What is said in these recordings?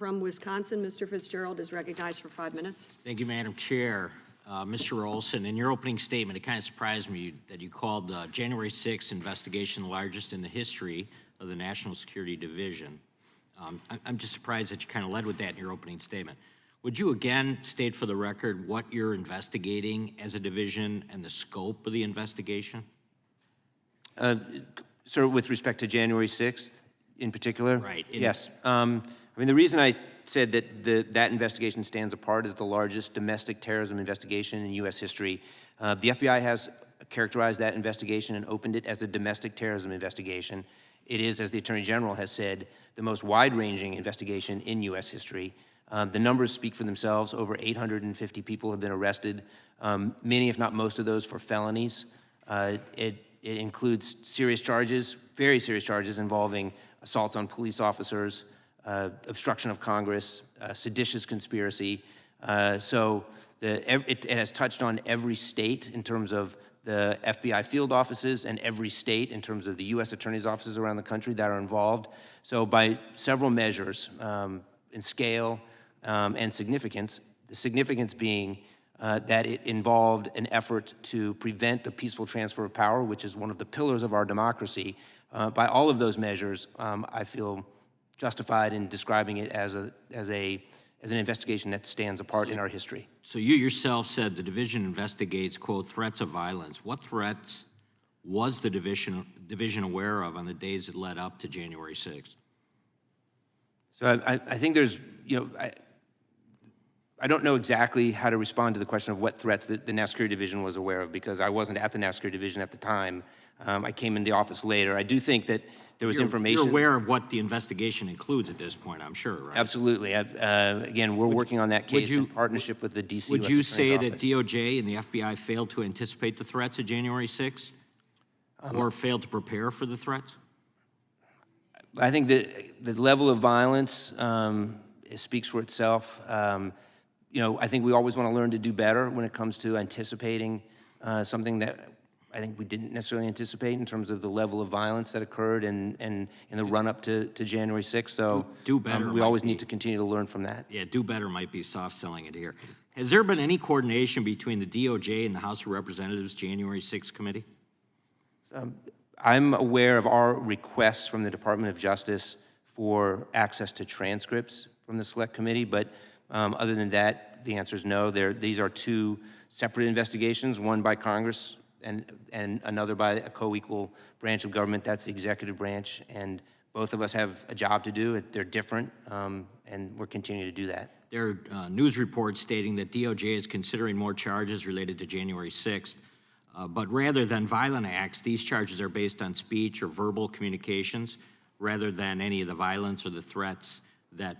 From Wisconsin, Mr. Fitzgerald is recognized for 5 minutes. Thank you, Madam Chair. Mr. Olsen, in your opening statement, it kind of surprised me that you called the January 6th investigation the largest in the history of the National Security Division. I'm just surprised that you kind of led with that in your opening statement. Would you again state for the record what you're investigating as a division and the scope of the investigation? Sir, with respect to January 6th in particular? Right. Yes. I mean, the reason I said that that investigation stands apart as the largest domestic terrorism investigation in U.S. history. The FBI has characterized that investigation and opened it as a domestic terrorism investigation. It is, as the Attorney General has said, the most wide-ranging investigation in U.S. history. The numbers speak for themselves. Over 850 people have been arrested, many, if not most of those, for felonies. It includes serious charges, very serious charges involving assaults on police officers, obstruction of Congress, seditious conspiracy. So it has touched on every state in terms of the FBI field offices and every state in terms of the U.S. attorney's offices around the country that are involved. So by several measures in scale and significance, the significance being that it involved an effort to prevent the peaceful transfer of power, which is one of the pillars of our democracy. By all of those measures, I feel justified in describing it as an investigation that stands apart in our history. So you yourself said the division investigates, quote, threats of violence. What threats was the division aware of on the days that led up to January 6th? So I think there's, I don't know exactly how to respond to the question of what threats the National Security Division was aware of, because I wasn't at the National Security Division at the time. I came in the office later. I do think that there was information. You're aware of what the investigation includes at this point, I'm sure, right? Absolutely. Again, we're working on that case in partnership with the D.C. Would you say that DOJ and the FBI failed to anticipate the threats of January 6th or failed to prepare for the threats? I think that the level of violence speaks for itself. I think we always want to learn to do better when it comes to anticipating something that I think we didn't necessarily anticipate in terms of the level of violence that occurred and in the run-up to January 6th. So do better. We always need to continue to learn from that. Yeah, do better might be soft-selling it here. Has there been any coordination between the DOJ and the House of Representatives January 6th committee? I'm aware of our requests from the Department of Justice for access to transcripts from the Select Committee, but other than that, the answer is no. These are two separate investigations, one by Congress and another by a co-equal branch of government. That's the executive branch, and both of us have a job to do. They're different, and we're continuing to do that. There are news reports stating that DOJ is considering more charges related to January 6th, but rather than violent acts, these charges are based on speech or verbal communications rather than any of the violence or the threats that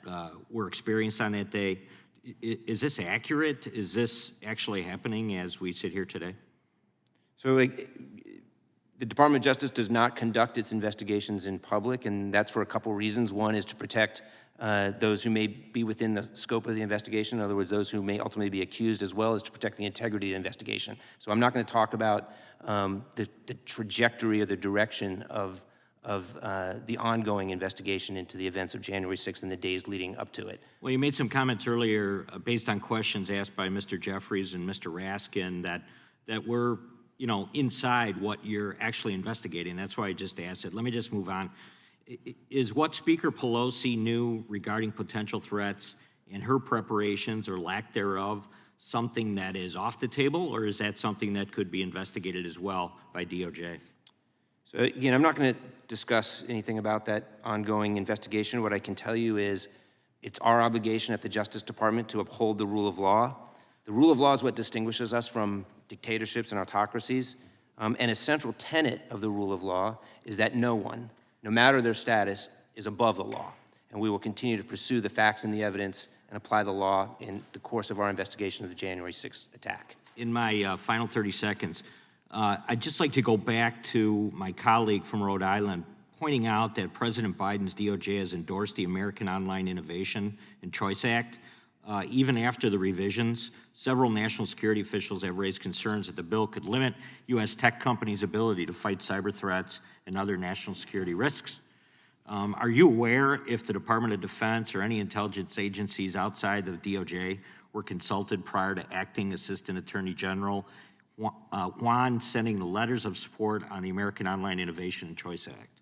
were experienced on that day. Is this accurate? Is this actually happening as we sit here today? So the Department of Justice does not conduct its investigations in public, and that's for a couple reasons. One is to protect those who may be within the scope of the investigation, in other words, those who may ultimately be accused, as well as to protect the integrity of the investigation. So I'm not going to talk about the trajectory or the direction of the ongoing investigation into the events of January 6th and the days leading up to it. Well, you made some comments earlier based on questions asked by Mr. Jeffries and Mr. Raskin that were, inside what you're actually investigating. That's why I just asked it. Let me just move on. Is what Speaker Pelosi knew regarding potential threats in her preparations or lack thereof something that is off the table, or is that something that could be investigated as well by DOJ? So again, I'm not going to discuss anything about that ongoing investigation. What I can tell you is it's our obligation at the Justice Department to uphold the rule of law. The rule of law is what distinguishes us from dictatorships and autocracies. And a central tenet of the rule of law is that no one, no matter their status, is above the law. And we will continue to pursue the facts and the evidence and apply the law in the course of our investigation of the January 6th attack. In my final 30 seconds, I'd just like to go back to my colleague from Rhode Island pointing out that President Biden's DOJ has endorsed the American Online Innovation and Choice Act. Even after the revisions, several national security officials have raised concerns that the bill could limit U.S. tech companies' ability to fight cyber threats and other national security risks. Are you aware if the Department of Defense or any intelligence agencies outside of DOJ were consulted prior to acting Assistant Attorney General Juan sending the letters of support on the American Online Innovation and Choice Act?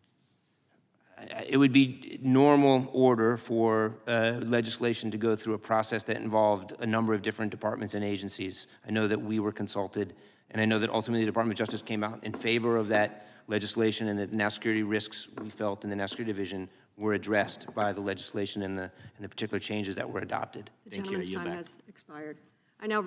It would be normal order for legislation to go through a process that involved a number of different departments and agencies. I know that we were consulted, and I know that ultimately the Department of Justice came out in favor of that legislation, and that national security risks we felt in the national security division were addressed by the legislation and the particular changes that were adopted. The Thank you. I gentleman's yield time back. has expired. I now